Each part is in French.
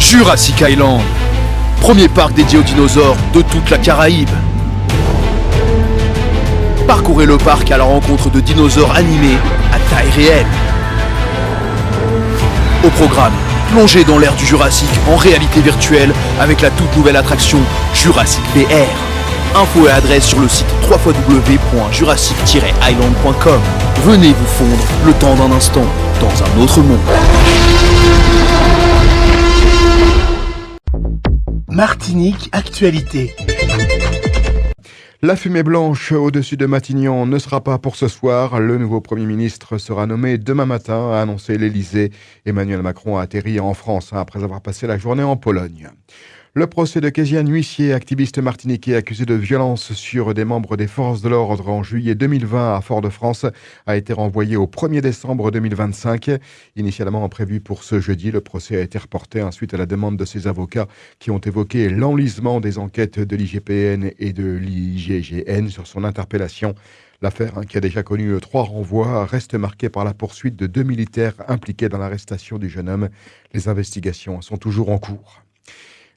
Jurassic Island, premier parc dédié aux dinosaures de toute la Caraïbe. Parcourez le parc à la rencontre de dinosaures animés à taille réelle. Au programme, plongez dans l'ère du Jurassique en réalité virtuelle avec la toute nouvelle attraction Jurassic VR. Infos et adresse sur le site www.jurassic-island.com. Venez vous fondre le temps d'un instant dans un autre monde. Martinique Actualité. La fumée blanche au-dessus de Matignon ne sera pas pour ce soir. Le nouveau Premier ministre sera nommé demain matin, a annoncé l'Élysée. Emmanuel Macron a atterri en France après avoir passé la journée en Pologne. Le procès de Kéziane Huissier, activiste martiniquais accusé de violence sur des membres des forces de l'ordre en juillet 2020 à Fort-de-France, a été renvoyé au 1er décembre 2025. Initialement prévu pour ce jeudi, le procès a été reporté suite à la demande de ses avocats qui ont évoqué l'enlisement des enquêtes de l'IGPN et de l'IGGN sur son interpellation. L'affaire, qui a déjà connu 3 renvois, reste marquée par la poursuite de 2 militaires impliqués dans l'arrestation du jeune homme. Les investigations sont toujours en cours.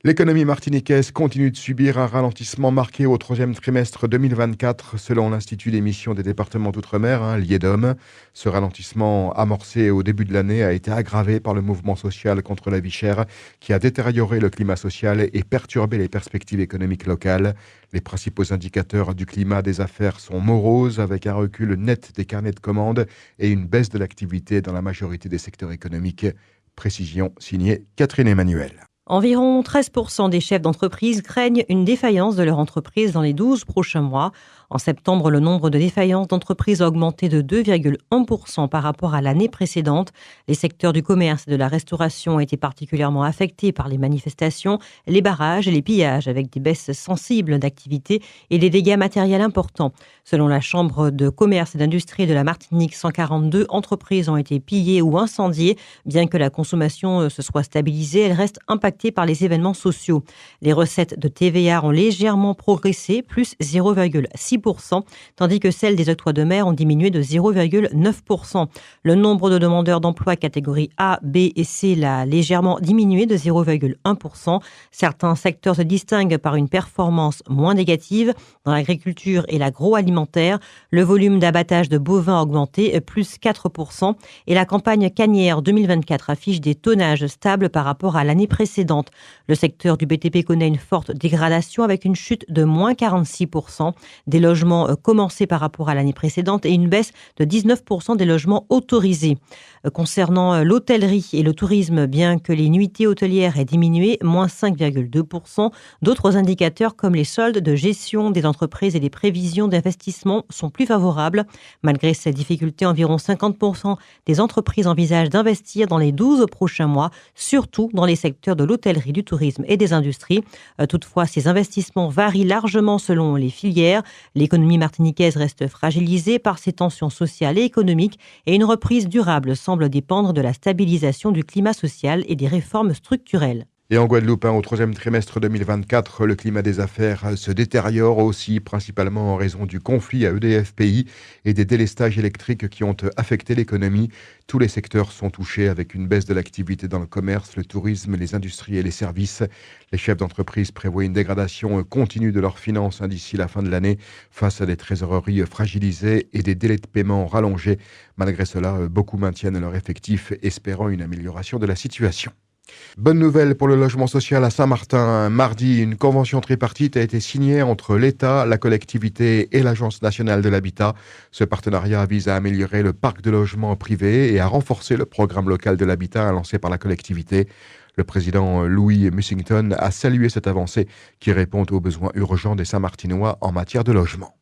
L'économie martiniquaise continue de subir un ralentissement marqué au 3e trimestre 2024, selon l'Institut d'émission des départements d'outre-mer, l'IEDOM. Ce ralentissement amorcé au début de l'année a été aggravé par le mouvement social contre la vie chère, qui a détérioré le climat social et perturbé les perspectives économiques locales. Les principaux indicateurs du climat des affaires sont moroses, avec un recul net des carnets de commandes et une baisse de l'activité dans la majorité des secteurs économiques. Précision signée Catherine Emmanuel. Environ 13% des chefs d'entreprise craignent une défaillance de leur entreprise dans les 12 prochains mois. En septembre, le nombre de défaillances d'entreprises a augmenté de 2,1% par rapport à l'année précédente. Les secteurs du commerce et de la restauration ont été particulièrement affectés par les manifestations, les barrages et les pillages, avec des baisses sensibles d'activité et des dégâts matériels importants. Selon la Chambre de commerce et d'industrie de la Martinique, 142 entreprises ont été pillées ou incendiées. Bien que la consommation se soit stabilisée, elle reste impactée par les événements sociaux. Les recettes de TVA ont légèrement progressé, plus 0,6%, tandis que celles des octrois de mer ont diminué de 0,9%. Le nombre de demandeurs d'emploi catégorie A, B et C l'a légèrement diminué de 0,1%. Certains secteurs se distinguent par une performance moins négative. Dans l'agriculture et l'agroalimentaire, le volume d'abattage de bovins a augmenté, plus 4%, et la campagne canière 2024 affiche des tonnages stables par rapport à l'année précédente. Le secteur du BTP connaît une forte dégradation avec une chute de moins 46%. Des logements commencés par rapport à l'année précédente et une baisse de 19% des logements autorisés. Concernant l'hôtellerie et le tourisme, bien que les nuitées hôtelières aient diminué, moins 5,2%, d'autres indicateurs comme les soldes de gestion des entreprises et les prévisions d'investissement sont plus favorables. Malgré ces difficultés, environ 50% des entreprises envisagent d'investir dans les 12 prochains mois, surtout dans les secteurs de l'hôtellerie, du tourisme et des industries. Toutefois, ces investissements varient largement selon les filières. L'économie martiniquaise reste fragilisée par ces tensions sociales et économiques et une reprise durable semble dépendre de la stabilisation du climat social et des réformes structurelles. Et en Guadeloupe, au 3e trimestre 2024, le climat des affaires se détériore aussi, principalement en raison du conflit à EDF-pays et des délestages électriques qui ont affecté l'économie. Tous les secteurs sont touchés avec une baisse de l'activité dans le commerce, le tourisme, les industries et les services. Les chefs d'entreprise prévoient une dégradation continue de leurs finances d'ici la fin de l'année face à des trésoreries fragilisées et des délais de paiement rallongés. Malgré cela, beaucoup maintiennent leur effectif, espérant une amélioration de la situation. Bonne nouvelle pour le logement social à Saint-Martin. Mardi, une convention tripartite a été signée entre l'État, la collectivité et l'Agence nationale de l'habitat. Ce partenariat vise à améliorer le parc de logements privés et à renforcer le programme local de l'habitat lancé par la collectivité. Le président Louis Mussington a salué cette avancée qui répond aux besoins urgents des Saint-Martinois en matière de logement.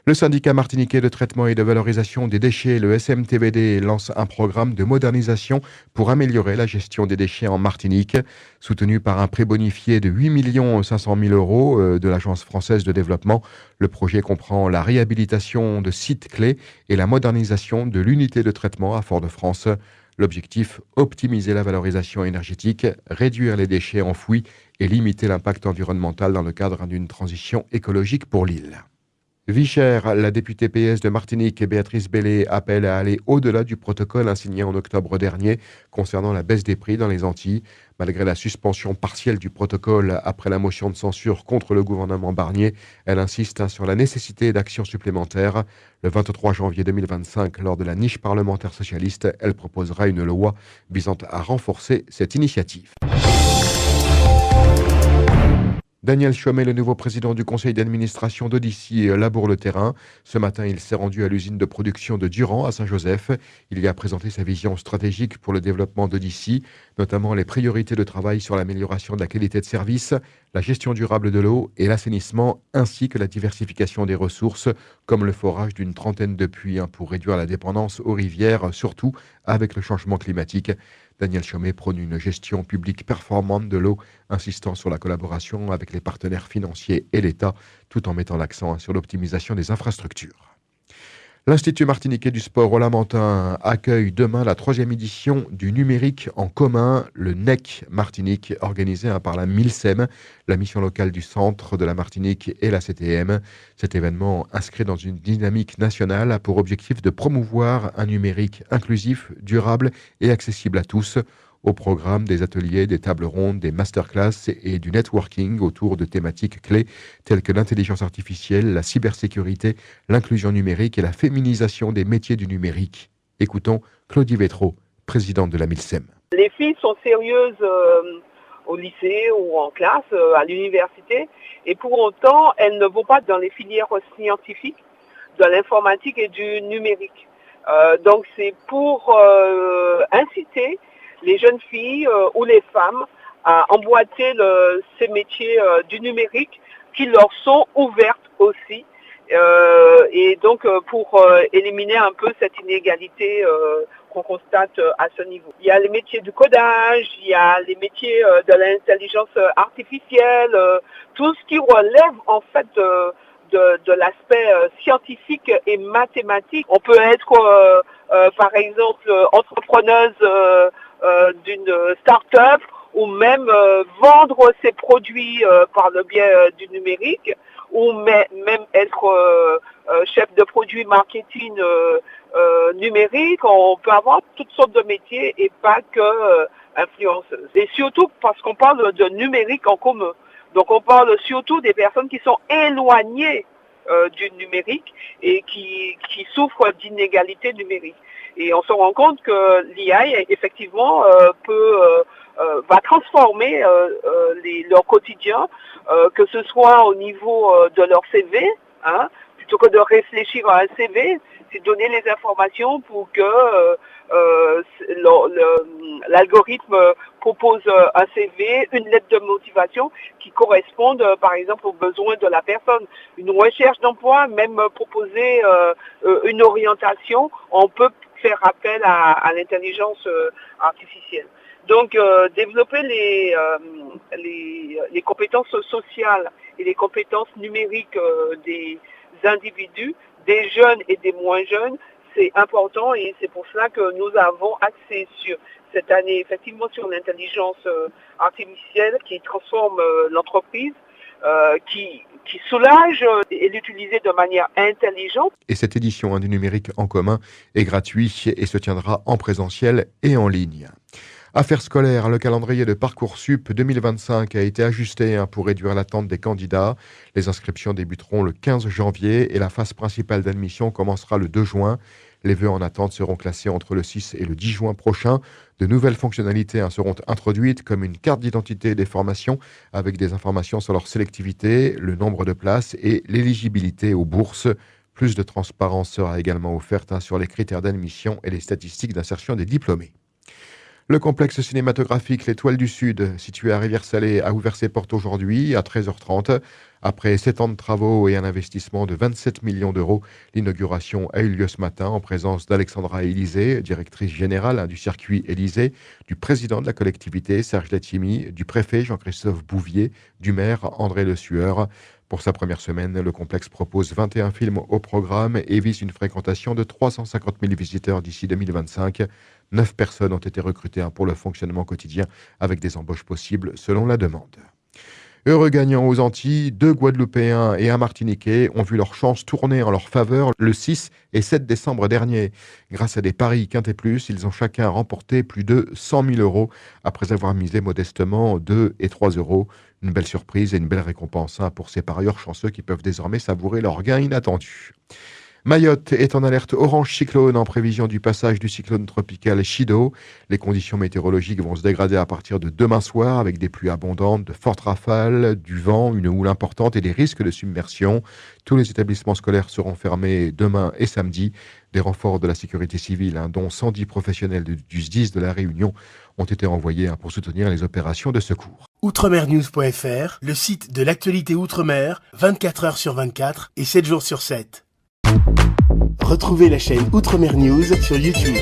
Le syndicat martiniquais de traitement et de valorisation des déchets, le SMTVD, lance un programme de modernisation pour améliorer la gestion des déchets en Martinique. Soutenu par un prêt bonifié de 8 500 000 € de l'Agence française de développement, le projet comprend la réhabilitation de sites clés et la modernisation de l'unité de traitement à Fort-de-France. L'objectif, optimiser la valorisation énergétique, réduire les déchets enfouis et limiter l'impact environnemental dans le cadre d'une transition écologique pour l'île. Vie chère, la députée PS de Martinique, Béatrice Bellé, appelle à aller au-delà du protocole signé en octobre dernier concernant la baisse des prix dans les Antilles. Malgré la suspension partielle du protocole après la motion de censure contre le gouvernement Barnier, elle insiste sur la nécessité d'actions supplémentaires. Le 23 janvier 2025, lors de la niche parlementaire socialiste, elle proposera une loi visant à renforcer cette initiative. Daniel Chomet, le nouveau président du conseil d'administration d'Odyssey, laboure le terrain. Ce matin, il s'est rendu à l'usine de production de Durand à Saint-Joseph. Il y a présenté sa vision stratégique pour le développement d'Odyssey, notamment les priorités de travail sur l'amélioration de la qualité de service, la gestion durable de l'eau et l'assainissement, ainsi que la diversification des ressources, comme le forage d'une trentaine de puits pour réduire la dépendance aux rivières, surtout avec le changement climatique. Daniel Chomet prône une gestion publique performante de l'eau, insistant sur la collaboration avec les partenaires financiers et l'État, tout en mettant l'accent sur l'optimisation des infrastructures. L'Institut martiniquais du sport au Lamentin accueille demain la 3e édition du numérique en commun, le NEC Martinique, organisé par la MILSEM, la mission locale du centre de la Martinique et la CTM. Cet événement inscrit dans une dynamique nationale a pour objectif de promouvoir un numérique inclusif, durable et accessible à tous. Au programme des ateliers, des tables rondes, des masterclass et du networking autour de thématiques clés telles que l'intelligence artificielle, la cybersécurité, l'inclusion numérique et la féminisation des métiers du numérique. Écoutons Claudie Vétro, présidente de la MILSEM. Les filles sont sérieuses au lycée ou en classe, à l'université, et pour autant, elles ne vont pas dans les filières scientifiques, de l'informatique et du numérique. Donc c'est pour inciter les jeunes filles ou les femmes à emboîter ces métiers du numérique qui leur sont ouvertes aussi. Et donc pour éliminer un peu cette inégalité qu'on constate à ce niveau. Il y a les métiers du codage, il y a les métiers de l'intelligence artificielle, tout ce qui relève en fait de l'aspect scientifique et mathématique. On peut être par exemple entrepreneuse d'une start-up ou même vendre ses produits par le biais du numérique ou même être chef de produit marketing numérique. On peut avoir toutes sortes de métiers et pas que influenceuse. Et surtout parce qu'on parle de numérique en commun. Donc on parle surtout des personnes qui sont éloignées du numérique et qui souffrent d'inégalités numériques. Et on se rend compte que l'IA, effectivement, va transformer leur quotidien, que ce soit au niveau de leur CV, plutôt que de réfléchir à un CV, c'est donner les informations pour que l'algorithme propose un CV, une lettre de motivation qui corresponde par exemple aux besoins de la personne. Une recherche d'emploi, même proposer une orientation, on peut faire appel à l'intelligence artificielle. Donc développer les compétences sociales et les compétences numériques des individus, des jeunes et des moins jeunes, c'est important et c'est pour cela que nous avons axé sur cette année effectivement sur l'intelligence artificielle qui transforme l'entreprise, qui soulage et l'utiliser de manière intelligente. Et cette édition du numérique en commun est gratuite et se tiendra en présentiel et en ligne. Affaires scolaires, le calendrier de Parcoursup 2025 a été ajusté pour réduire l'attente des candidats. Les inscriptions débuteront le 15 janvier et la phase principale d'admission commencera le 2 juin. Les vœux en attente seront classés entre le 6 et le 10 juin prochain. De nouvelles fonctionnalités seront introduites comme une carte d'identité des formations avec des informations sur leur sélectivité, le nombre de places et l'éligibilité aux bourses. Plus de transparence sera également offerte sur les critères d'admission et les statistiques d'insertion des diplômés. Le complexe cinématographique L'Étoile du Sud, situé à Rivière-Salée, a ouvert ses portes aujourd'hui à 13h30. Après 7 ans de travaux et un investissement de 27 millions d'euros, l'inauguration a eu lieu ce matin en présence d'Alexandra Élysée, directrice générale du circuit Élysée, du président de la collectivité Serge Letchimy, du préfet Jean-Christophe Bouvier, du maire André Le Sueur. Pour sa première semaine, le complexe propose 21 films au programme et vise une fréquentation de 350 000 visiteurs d'ici 2025. 9 personnes ont été recrutées pour le fonctionnement quotidien avec des embauches possibles selon la demande. Heureux gagnants aux Antilles, 2 Guadeloupéens et un Martiniquais ont vu leur chance tourner en leur faveur le 6 et 7 décembre dernier. Grâce à des paris Quintet Plus, ils ont chacun remporté plus de 100 000 euros après avoir misé modestement 2 et 3 euros. Une belle surprise et une belle récompense pour ces parieurs chanceux qui peuvent désormais savourer leur gain inattendu. Mayotte est en alerte orange cyclone en prévision du passage du cyclone tropical Chido. Les conditions météorologiques vont se dégrader à partir de demain soir avec des pluies abondantes, de fortes rafales, du vent, une houle importante et des risques de submersion. Tous les établissements scolaires seront fermés demain et samedi. Des renforts de la sécurité civile, dont 110 professionnels du SDIS de la Réunion, ont été envoyés pour soutenir les opérations de secours. Outremernews.fr, le site de l'actualité Outre-mer, 24 heures sur 24 et 7 jours sur 7. Retrouvez la chaîne Outremer News sur YouTube.